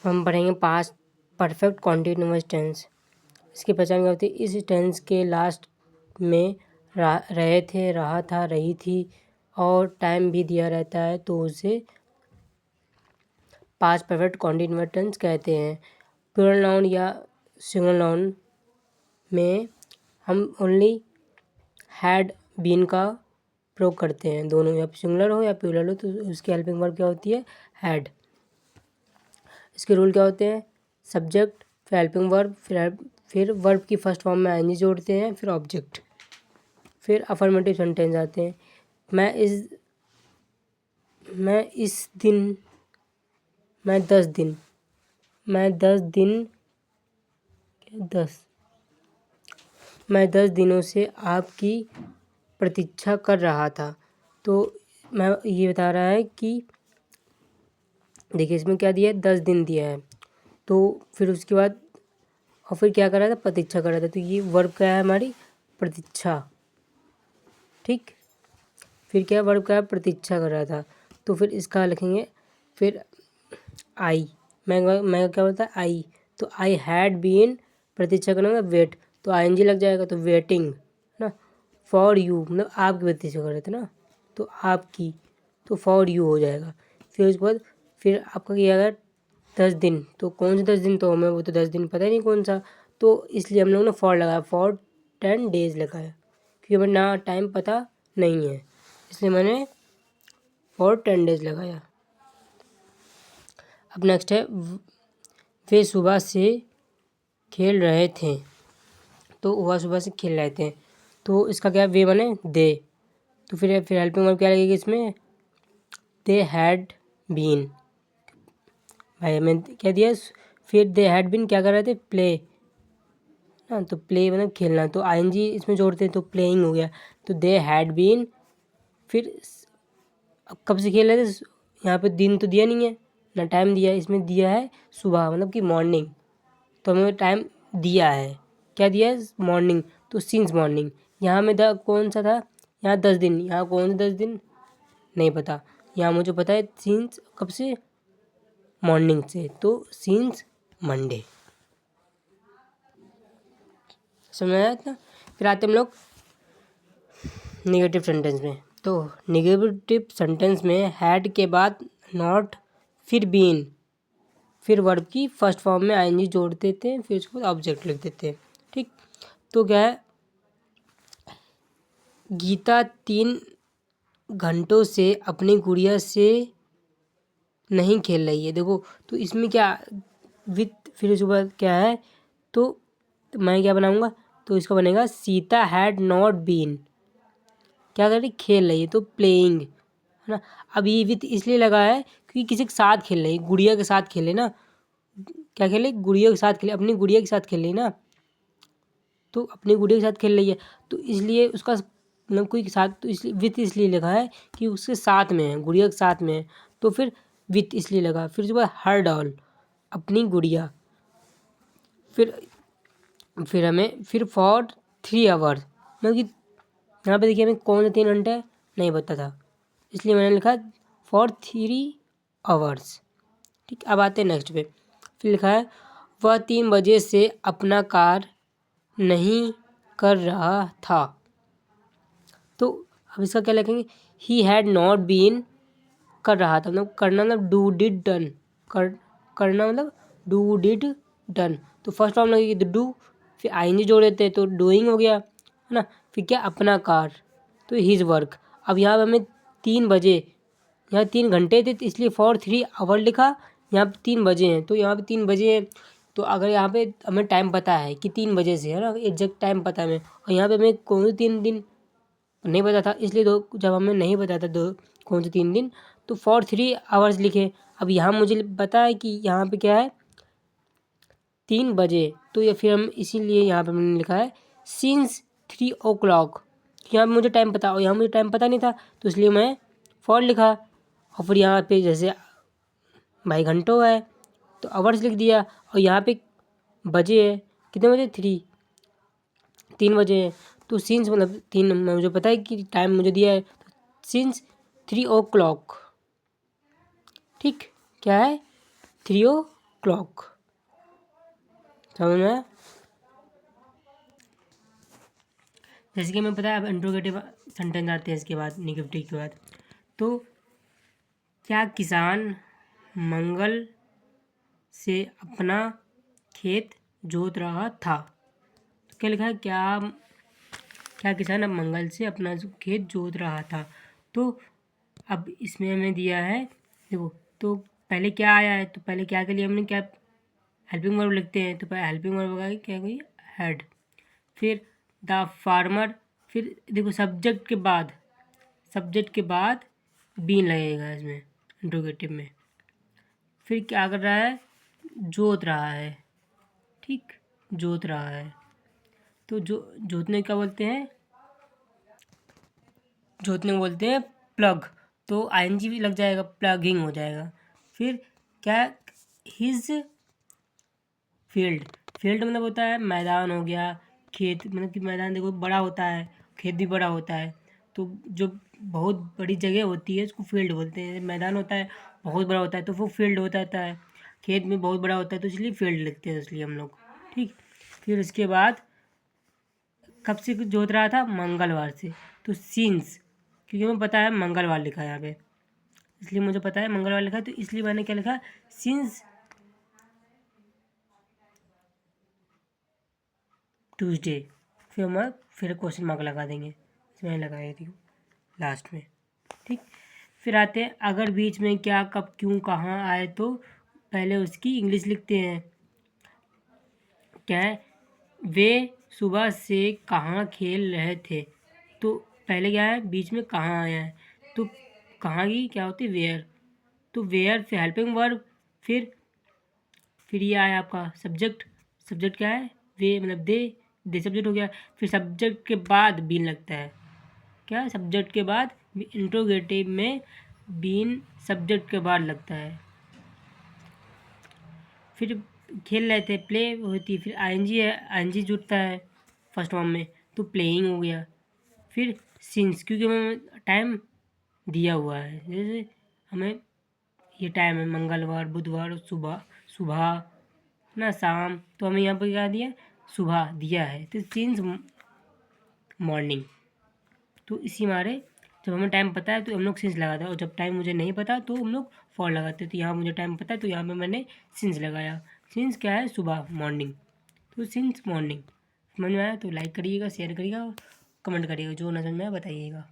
हम पढ़ेंगे past perfect continuous tense. इसकी पहचान क्या होती है? इस टेंस के लास्ट में रहे थे, रहा था, रही थी और टाइम भी दिया रहता है तो उसे पास्ट परफेक्ट कॉन्टिन्यूअस टेंस कहते हैं। प्लूरल नाउन या सिंगल नाउन में हम ओनली हैड बीन का प्रयोग करते हैं। दोनों या सिंगुलर हो या प्लूरल हो तो उसकी हेल्पिंग वर्ब क्या होती है? हैड। इसके रूल क्या होते हैं? सब्जेक्ट, फिर हेल्पिंग वर्ब, फिर वर्ब की फर्स्ट फॉर्म में आईएनजी जोड़ते हैं, फिर ऑब्जेक्ट, फिर अफर्मेटिव सेंटेंस आते हैं। मैं 10 दिनों से आपकी प्रतीक्षा कर रहा था। तो मैं ये बता रहा है कि देखिए इसमें क्या दिया है? 10 दिन दिया है। तो फिर उसके बाद और फिर क्या कर रहा था? प्रतीक्षा कर रहा था। तो ये वर्ब क्या है? हमारी प्रतीक्षा। ठीक, फिर क्या वर्ब क्या है? प्रतीक्षा कर रहा था। तो फिर इसका लिखेंगे फिर आई। मैं क्या बोलता है? आई। तो आई हैड बीन, प्रतीक्षा करना वेट, तो आईएनजी लग जाएगा तो वेटिंग ना। फॉर यू मतलब आपकी प्रतीक्षा कर रहे थे ना, तो आपकी, तो फॉर यू हो जाएगा। फिर उसके बाद फिर आपका क्या आएगा? 10 दिन। तो कौन से 10 दिन? तो हमें वो तो 10 दिन पता ही नहीं कौन सा, तो इसलिए हम लोग ने फॉर लगाया, फॉर 10 डेज लगाया क्योंकि हमें ना टाइम पता नहीं है, इसलिए मैंने फॉर 10 डेज लगाया। अब नेक्स्ट है वे सुबह से खेल रहे थे। तो वह सुबह से खेल रहे थे, तो इसका क्या? वे बने दे। तो फिर हेल्पिंग वर्ब क्या लगेगी इसमें? They had been. भाई हमें क्या दिया? फिर दे हैड बीन क्या कर रहे थे? प्ले ना, तो प्ले मतलब खेलना, तो आईएनजी इसमें जोड़ते हैं तो प्लेइंग हो गया। तो दे हैड बीन, फिर अब कब से खेल रहे थे? यहाँ पे दिन तो दिया नहीं है ना, टाइम दिया है, इसमें दिया है सुबह मतलब कि मॉर्निंग, तो हमें टाइम दिया है। क्या दिया है? मॉर्निंग, तो सिंस मॉर्निंग। यहाँ में कौन सा था? यहाँ 10 दिन, यहाँ कौन से 10 दिन नहीं पता, यहाँ मुझे पता है सिंस कब से? मॉर्निंग से, तो सिंस मंडे। समझ आया था? फिर आते हम लोग नेगेटिव सेंटेंस में। तो नेगेटिव सेंटेंस में हैड के बाद नॉट, फिर बीन, फिर वर्ब की फर्स्ट फॉर्म में आईएनजी जोड़ देते हैं, फिर उसके बाद ऑब्जेक्ट लिख देते हैं। ठीक, तो क्या है? गीता 3 घंटों से अपनी गुड़िया से नहीं खेल रही है। देखो तो इसमें क्या विथ, फिर उसके बाद क्या है? तो मैं क्या बनाऊंगा? तो इसका बनेगा सीता हैड नॉट बीन, क्या कर रही? खेल रही है, तो प्लेइंग है ना। अब ये विथ इसलिए लगा है क्योंकि किसी के साथ खेल रही है, गुड़िया के साथ खेले ना। क्या खेले? गुड़िया के साथ खेले, अपनी गुड़िया के साथ खेल रही ना, तो अपनी गुड़िया के साथ खेल रही है, तो इसलिए उसका मतलब कोई के साथ, तो इसलिए विथ इसलिए लिखा है कि उसके साथ में है, गुड़िया के साथ में है, तो फिर विथ इसलिए लगा। फिर उसके बाद हर डॉल, अपनी गुड़िया। फिर हमें फिर फॉर 3 आवर्स, मतलब कि यहाँ पे देखिए हमें कौन से 3 घंटे नहीं पता था, इसलिए मैंने लिखा फॉर 3 आवर्स। ठीक, अब आते हैं नेक्स्ट पे। फिर लिखा है वह 3 बजे से अपना कार्य नहीं कर रहा था। तो अब इसका क्या लिखेंगे? ही हैड नॉट बीन, कर रहा था मतलब करना मतलब डू डिड डन, करना मतलब डू डिड डन, तो फर्स्ट फॉर्म लगेगी तो डू, फिर आईएनजी जोड़ देते हैं तो डूइंग हो गया है ना। फिर क्या? अपना कार्य, तो हिज वर्क। अब यहाँ पे हमें 3 बजे, यहाँ 3 घंटे थे तो इसलिए फॉर 3 आवर लिखा। यहाँ पे 3 बजे हैं तो यहाँ पे 3 बजे हैं, तो अगर यहाँ पे हमें टाइम पता है कि 3 बजे से है ना, एग्जैक्ट टाइम पता है हमें, और यहाँ पे हमें कौन से 3 दिन नहीं पता था, इसलिए जब हमें नहीं पता था कौन से 3 दिन, तो फॉर 3 आवर्स लिखे। अब यहाँ मुझे पता है कि यहाँ पे क्या है? 3 बजे, तो या फिर हम इसीलिए यहाँ पे मैंने लिखा है सिंस 3 o'clock। यहाँ पे मुझे टाइम पता और यहाँ मुझे टाइम पता नहीं था, तो इसलिए मैं फॉर लिखा। और फिर यहाँ पे जैसे भाई घंटों है तो आवर्स लिख दिया, और यहाँ पे बजे है, कितने बजे? 3 बजे है, तो सिंस मतलब 3, मुझे पता है कि टाइम मुझे दिया है, सिंस 3 o'clock। ठीक, क्या है? 3 क्लॉक। समझ में आया? जैसे कि हमें पता है अब इंट्रोगेटिव सेंटेंस आते हैं इसके बाद, नेगेटिव के बाद। तो क्या किसान मंगल से अपना खेत जोत रहा था? तो क्या लिखा है, क्या किसान अब मंगल से अपना खेत जोत रहा था। तो अब इसमें हमें दिया है, देखो, तो पहले क्या आया है, तो पहले क्या के लिए हमने क्या हेल्पिंग वर्ब लिखते हैं, तो पहले हेल्पिंग वर्ब होगा क्या, कोई हैड, फिर द फार्मर, फिर देखो सब्जेक्ट के बाद बीन लगेगा इसमें इंट्रोगेटिव में। फिर क्या कर रहा है, जोत रहा है, ठीक, जोत रहा है। तो जोतने क्या बोलते हैं, जोतने को बोलते हैं प्लग। तो आईएनजी भी लग जाएगा, प्लगिंग हो जाएगा। फिर क्या, हिज फील्ड मतलब होता है मैदान हो गया, खेत मतलब कि मैदान देखो बड़ा होता है, खेत भी बड़ा होता है। तो जो बहुत बड़ी जगह होती है उसको फील्ड बोलते हैं। मैदान होता है बहुत बड़ा होता है तो वो फील्ड होता है। खेत में बहुत बड़ा होता है तो इसलिए फील्ड लिखते हैं इसलिए हम लोग, ठीक। फिर उसके बाद कब से जोत रहा था, मंगलवार से। तो सीन्स, क्योंकि हमें पता है मंगलवार लिखा है यहाँ पे, इसलिए मुझे पता है मंगलवार लिखा है, तो इसलिए मैंने क्या लिखा, सिंस ट्यूसडे। फिर क्वेश्चन मार्क लगा देंगे, इसमें लगाई थी लास्ट में, ठीक। फिर आते हैं अगर बीच में क्या कब क्यों कहाँ आए तो पहले उसकी इंग्लिश लिखते हैं। क्या है, वे सुबह से कहाँ खेल रहे थे। तो पहले क्या है, बीच में कहाँ आया है, तो कहाँ की क्या होती है, वेयर। तो वेयर फिर हेल्पिंग वर्ब, फिर ये आया आपका सब्जेक्ट क्या है, वे मतलब दे सब्जेक्ट हो गया। फिर सब्जेक्ट के बाद बीन लगता है, क्या सब्जेक्ट के बाद, इंट्रोगेटिव में बीन सब्जेक्ट के बाद लगता है। फिर खेल रहे थे, प्ले होती है, फिर आईएनजी है, आईएनजी जुड़ता है फर्स्ट फॉर्म में, तो प्लेइंग हो गया। फिर सिंस, क्योंकि हमें टाइम दिया हुआ है, जैसे हमें ये टाइम है मंगलवार बुधवार सुबह ना शाम, तो हमें यहाँ पर क्या दिया, सुबह दिया है, तो सिंस मॉर्निंग। तो इसी मारे जब हमें टाइम पता है तो हम लोग सिंस लगाते हैं, और जब टाइम मुझे नहीं पता तो हम लोग फॉर लगाते हैं। तो यहाँ मुझे टाइम पता है तो यहाँ पे मैंने सिंस लगाया। सिंस क्या है, सुबह, मॉर्निंग, तो सिंस मॉर्निंग। समझ में आया तो लाइक करिएगा, शेयर करिएगा, कमेंट करिएगा, जो ना समझ में आया बताइएगा।